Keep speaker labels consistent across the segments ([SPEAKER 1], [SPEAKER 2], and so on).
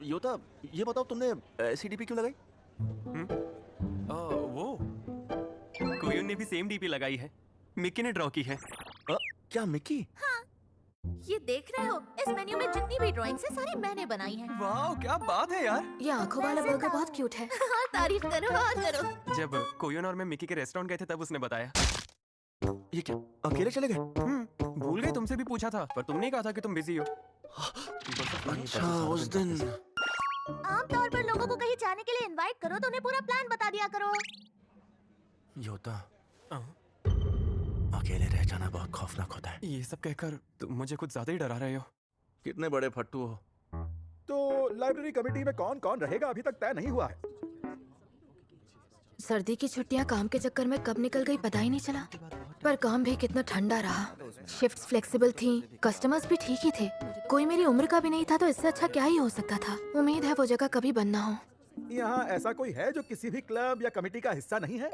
[SPEAKER 1] योता, ये बताओ तुमने एसडीपी क्यों लगाई?
[SPEAKER 2] वो कोयुन ने भी सेम डीपी लगाई है। मिक्की ने ड्रॉ की है।
[SPEAKER 1] क्या मिक्की?
[SPEAKER 3] हाँ, ये देख रहे हो, इस मेन्यू में जितनी भी ड्राइंग्स है सारी मैंने बनाई हैं।
[SPEAKER 2] वाह, क्या बात है यार।
[SPEAKER 4] ये आंखों वाला बर्गर बहुत क्यूट है।
[SPEAKER 3] और तारीफ करो और करो।
[SPEAKER 2] जब कोयुन और मैं मिक्की के रेस्टोरेंट गए थे तब उसने बताया।
[SPEAKER 1] ये क्या, अकेले चले गए?
[SPEAKER 2] भूल गए, तुमसे भी पूछा था पर तुमने कहा था कि तुम बिजी हो।
[SPEAKER 1] अच्छा, उस दिन
[SPEAKER 3] आमतौर पर लोगों को कहीं जाने के लिए इनवाइट करो तो उन्हें पूरा प्लान बता दिया करो।
[SPEAKER 1] योता, अकेले रह जाना बहुत खौफनाक होता है।
[SPEAKER 2] ये सब कहकर तुम मुझे कुछ ज्यादा ही डरा रहे हो।
[SPEAKER 1] कितने बड़े फट्टू हो।
[SPEAKER 5] तो लाइब्रेरी कमेटी में कौन कौन रहेगा अभी तक तय नहीं हुआ है।
[SPEAKER 4] सर्दी की छुट्टियां काम के चक्कर में कब निकल गई पता ही नहीं चला। पर काम भी कितना ठंडा रहा। शिफ्ट्स फ्लेक्सिबल थी, कस्टमर्स भी ठीक ही थे। कोई मेरी उम्र का भी नहीं था तो इससे अच्छा क्या ही हो सकता था। उम्मीद है वो जगह कभी बंद ना हो।
[SPEAKER 5] यहाँ ऐसा कोई है जो किसी भी क्लब या कमेटी का हिस्सा नहीं है?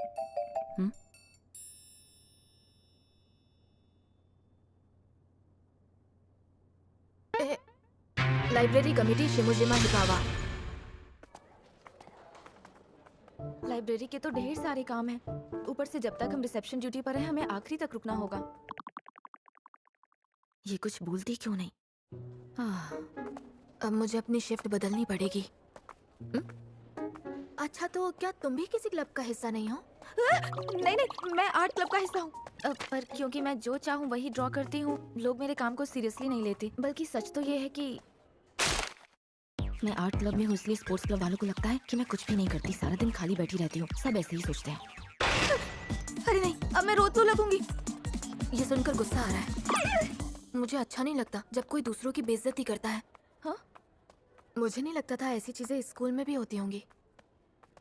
[SPEAKER 4] लाइब्रेरी कमेटी शिमुजिमा हिकावा। लाइब्रेरी के तो ढेर सारे काम हैं। ऊपर से जब तक हम रिसेप्शन ड्यूटी पर हैं हमें आखिरी तक रुकना होगा। ये कुछ बोलती क्यों नहीं? अब मुझे अपनी शिफ्ट बदलनी पड़ेगी। अच्छा, तो क्या तुम भी किसी क्लब का हिस्सा नहीं हो? नहीं नहीं, मैं आर्ट क्लब का हिस्सा हूँ। पर क्योंकि मैं जो चाहूँ वही ड्रॉ करती हूँ, लोग मेरे काम को सीरियसली नहीं लेते। बल्कि सच तो ये है कि मैं आर्ट क्लब में हूँ, इसलिए स्पोर्ट्स क्लब वालों को लगता है कि मैं कुछ भी नहीं करती, सारा दिन खाली बैठी रहती हूँ। सब ऐसे ही सोचते हैं। अरे नहीं, अब मैं रोने लगूंगी। ये सुनकर गुस्सा आ रहा है। मुझे अच्छा नहीं लगता जब कोई दूसरों की बेइज्जती करता है। हाँ, मुझे नहीं लगता था ऐसी चीजें स्कूल में भी होती होंगी।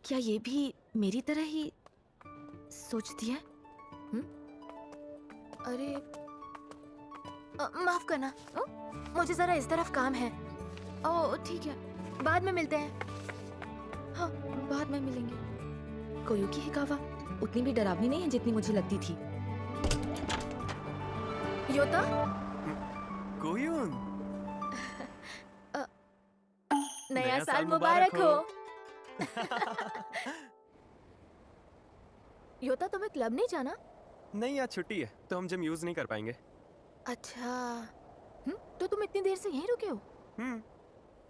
[SPEAKER 4] क्या ये भी मेरी तरह ही सोचती है? अरे माफ करना, मुझे जरा इस तरफ काम है। ओह ठीक है, बाद में मिलते हैं। हाँ, बाद में मिलेंगे। कोयुकी हिकावा उतनी भी डरावनी नहीं है जितनी मुझे लगती थी। योता?
[SPEAKER 2] कोयुन,
[SPEAKER 4] नया साल मुबारक हो। योता, तुम्हें क्लब नहीं जाना?
[SPEAKER 2] नहीं, आज छुट्टी है तो हम जिम यूज नहीं कर पाएंगे।
[SPEAKER 4] अच्छा, तो तुम इतनी देर से यहीं रुके हो?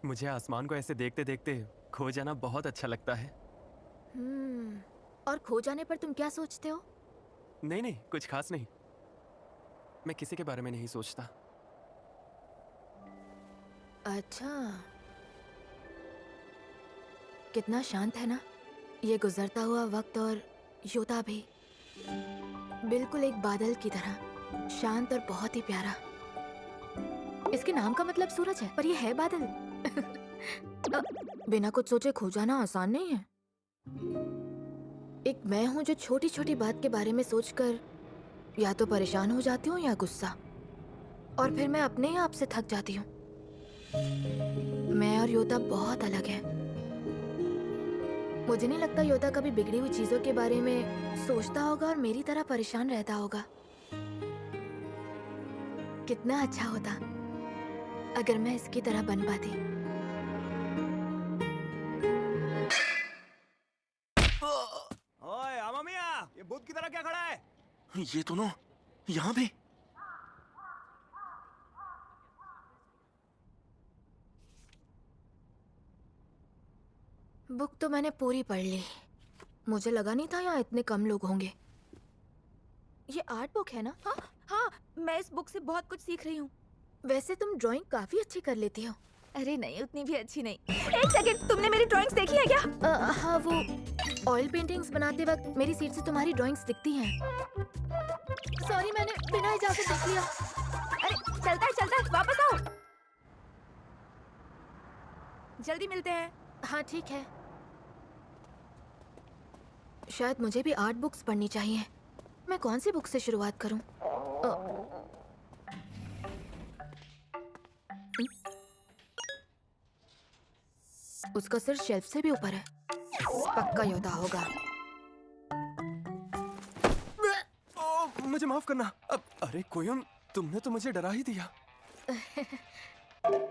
[SPEAKER 2] मुझे आसमान को ऐसे देखते देखते खो जाना बहुत अच्छा लगता है।
[SPEAKER 4] और खो जाने पर तुम क्या सोचते हो?
[SPEAKER 2] नहीं नहीं, कुछ खास नहीं। मैं किसी के बारे में नहीं सोचता।
[SPEAKER 4] अच्छा, कितना शांत है ना ये गुजरता हुआ वक्त। और योता भी बिल्कुल एक बादल की तरह, शांत और बहुत ही प्यारा। इसके नाम का मतलब सूरज है, पर ये है बादल। बिना कुछ सोचे खो जाना आसान नहीं है। एक मैं हूँ जो छोटी छोटी बात के बारे में सोचकर या तो परेशान हो जाती हूँ या गुस्सा, और फिर मैं अपने आप से थक जाती हूँ। मैं और योता बहुत अलग हैं। मुझे नहीं लगता योता कभी बिगड़ी हुई चीजों के बारे में सोचता होगा और मेरी तरह परेशान रहता होगा। कितना अच्छा होता अगर मैं इसकी तरह बन पाती।
[SPEAKER 5] ओए अमामिया, ये भूत की तरह क्या खड़ा है?
[SPEAKER 1] ये दोनों यहाँ भी?
[SPEAKER 4] बुक तो मैंने पूरी पढ़ ली। मुझे लगा नहीं था यहाँ इतने कम लोग होंगे। ये आर्ट बुक है ना? हाँ हाँ, मैं इस बुक से बहुत कुछ सीख रही हूँ। वैसे तुम ड्राइंग काफी अच्छी कर लेती हो। अरे नहीं, उतनी भी अच्छी नहीं। एक सेकंड, तुमने मेरी ड्राइंग्स देखी है क्या? हाँ, वो ऑयल पेंटिंग्स बनाते वक्त मेरी सीट से तुम्हारी ड्राइंग्स दिखती हैं। सॉरी, मैंने बिना इजाजत देख लिया। अरे चलता है, वापस आओ। जल्दी मिलते हैं। हाँ ठीक है। शायद मुझे भी आर्ट बुक्स पढ़नी चाहिए। मैं कौन सी बुक से शुरुआत करूं? उसका सिर शेल्फ से भी ऊपर है। पक्का योता होगा।
[SPEAKER 2] मुझे माफ करना। अब अरे कोयुन, तुमने तो मुझे डरा ही दिया।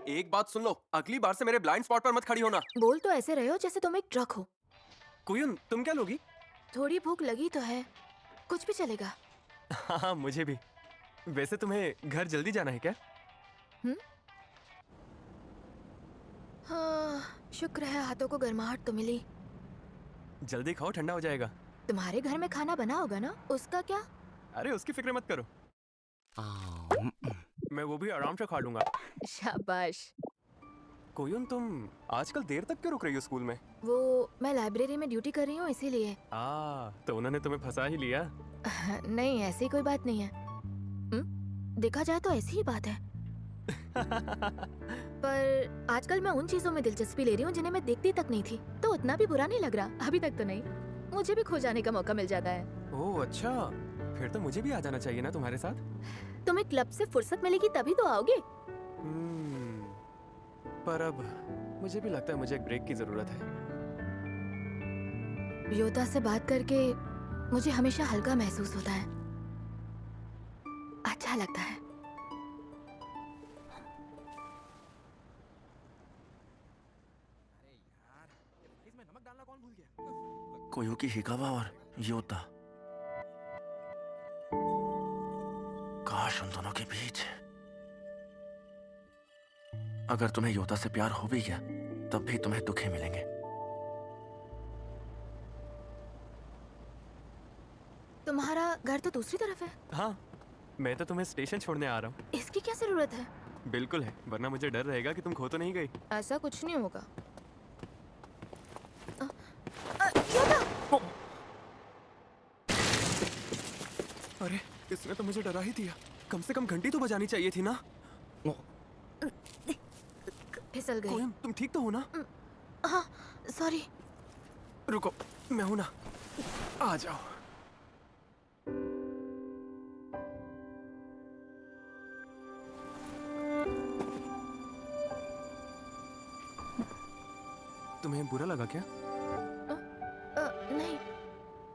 [SPEAKER 2] एक बात सुन लो, अगली बार से मेरे ब्लाइंड स्पॉट पर मत खड़ी होना।
[SPEAKER 4] बोल तो ऐसे रहे हो जैसे तुम एक ट्रक हो।
[SPEAKER 2] कोयुन, तुम क्या लोगी?
[SPEAKER 4] थोड़ी भूख लगी तो है, कुछ भी चलेगा।
[SPEAKER 2] हाँ, मुझे भी। वैसे तुम्हें घर जल्दी जाना है क्या?
[SPEAKER 4] हाँ, शुक्र है हाथों को गर्माहट तो मिली।
[SPEAKER 2] जल्दी खाओ, ठंडा हो जाएगा।
[SPEAKER 4] तुम्हारे घर में खाना बना होगा ना, उसका क्या?
[SPEAKER 2] अरे उसकी फिक्र मत करो, मैं वो भी आराम से खा लूंगा।
[SPEAKER 4] शाबाश।
[SPEAKER 2] कोयुन, तुम आजकल देर तक क्यों रुक रही हो स्कूल में?
[SPEAKER 4] वो मैं लाइब्रेरी में ड्यूटी कर रही हूँ इसीलिए।
[SPEAKER 2] तो उन्होंने तुम्हें फंसा ही लिया।
[SPEAKER 4] नहीं, ऐसी कोई बात नहीं है। देखा जाए तो ऐसी ही बात है। पर आजकल मैं उन चीजों में दिलचस्पी ले रही हूँ जिन्हें मैं देखती तक नहीं थी, तो उतना भी बुरा नहीं लग रहा। अभी तक तो नहीं। मुझे भी खो जाने का मौका मिल जाता है।
[SPEAKER 2] ओह अच्छा, फिर तो मुझे भी आ जाना चाहिए ना तुम्हारे साथ।
[SPEAKER 4] तुम्हें क्लब से फुर्सत मिलेगी तभी तो आओगे।
[SPEAKER 2] पर अब मुझे भी लगता है मुझे एक ब्रेक की जरूरत है।
[SPEAKER 4] योता से बात करके मुझे हमेशा हल्का महसूस होता है, अच्छा लगता है।
[SPEAKER 1] इसमें नमक डालना कौन भूल गया? कोयुकी हिकावा और योता, काश उन दोनों के बीच। अगर तुम्हें योता से प्यार हो भी गया तब भी तुम्हें दुख ही मिलेंगे।
[SPEAKER 4] तुम्हारा घर तो दूसरी तरफ है।
[SPEAKER 2] हाँ, मैं तो तुम्हें स्टेशन छोड़ने आ रहा हूँ।
[SPEAKER 4] इसकी क्या जरूरत है?
[SPEAKER 2] बिल्कुल है, वरना मुझे डर रहेगा कि तुम खो तो नहीं गई।
[SPEAKER 4] ऐसा कुछ नहीं होगा। योता!
[SPEAKER 2] अरे इसने तो मुझे डरा ही दिया। कम से कम घंटी तो बजानी चाहिए थी ना।
[SPEAKER 4] फिसल गई।
[SPEAKER 2] कोयुन, तुम ठीक तो हो ना?
[SPEAKER 4] हाँ, सॉरी।
[SPEAKER 2] रुको, मैं हूं ना, आ जाओ। तुम्हें बुरा लगा क्या?
[SPEAKER 4] नहीं,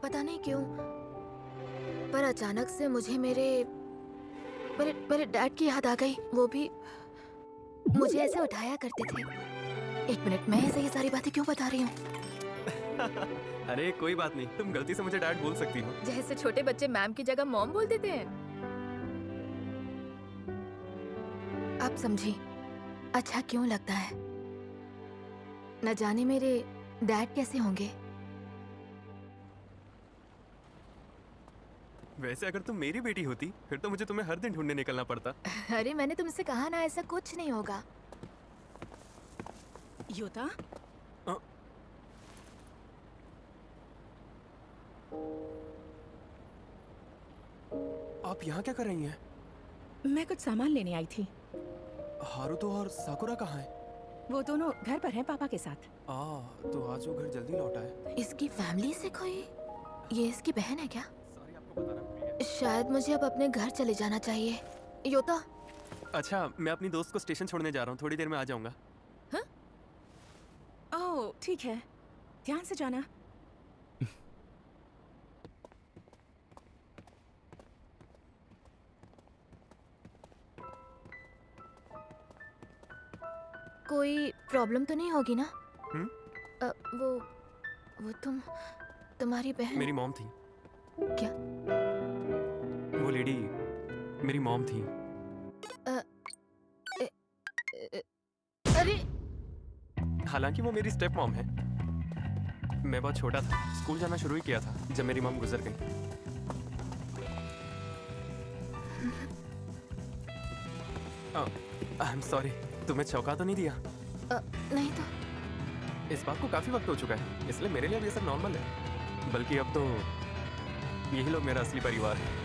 [SPEAKER 4] पता नहीं क्यों, पर अचानक से मुझे मेरे डैड की याद आ गई। वो भी मुझे ऐसे उठाया करते थे। एक मिनट, मैं ऐसे ये सारी बातें क्यों बता रही हूँ?
[SPEAKER 2] अरे कोई बात नहीं, तुम गलती से मुझे डैड बोल सकती हो।
[SPEAKER 4] जैसे छोटे बच्चे मैम की जगह मॉम बोल देते हैं। आप समझी अच्छा क्यों लगता है? न जाने मेरे डैड कैसे होंगे।
[SPEAKER 2] वैसे अगर तुम मेरी बेटी होती फिर तो मुझे तुम्हें हर दिन ढूंढने निकलना पड़ता।
[SPEAKER 4] अरे मैंने तुमसे कहा ना, ऐसा कुछ नहीं होगा।
[SPEAKER 6] योता,
[SPEAKER 2] आप यहाँ क्या कर रही हैं?
[SPEAKER 6] मैं कुछ सामान लेने आई थी।
[SPEAKER 2] हारुतो और साकुरा कहाँ हैं?
[SPEAKER 6] वो दोनों घर पर हैं पापा के साथ।
[SPEAKER 2] तो आज वो घर जल्दी लौटा है।
[SPEAKER 4] इसकी फैमिली से कोई? ये इसकी बहन है क्या?
[SPEAKER 2] सॉरी, आपको बताना भूल गया।
[SPEAKER 4] शायद मुझे अब अपने घर चले जाना चाहिए। योता।
[SPEAKER 2] अच्छा, मैं अपनी दोस्त को स्टेशन छोड़ने जा रहा हूँ, थोड़ी देर में आ जाऊंगा।
[SPEAKER 6] ओह ठीक है, ध्यान से जाना।
[SPEAKER 4] कोई प्रॉब्लम तो नहीं होगी ना? वो तुम्हारी बहन?
[SPEAKER 2] मेरी मॉम थी।
[SPEAKER 4] क्या?
[SPEAKER 2] वो लेडी मेरी मॉम थी।
[SPEAKER 4] अरे
[SPEAKER 2] हालांकि वो मेरी स्टेप मॉम है। मैं बहुत छोटा था, स्कूल जाना शुरू ही किया था जब मेरी मॉम गुजर गई। आई एम सॉरी, तुम्हें चौंका तो नहीं दिया?
[SPEAKER 4] नहीं तो।
[SPEAKER 2] इस बात को काफी वक्त हो चुका है, इसलिए मेरे लिए अब ये सब नॉर्मल है। बल्कि अब तो यही लोग मेरा असली परिवार है।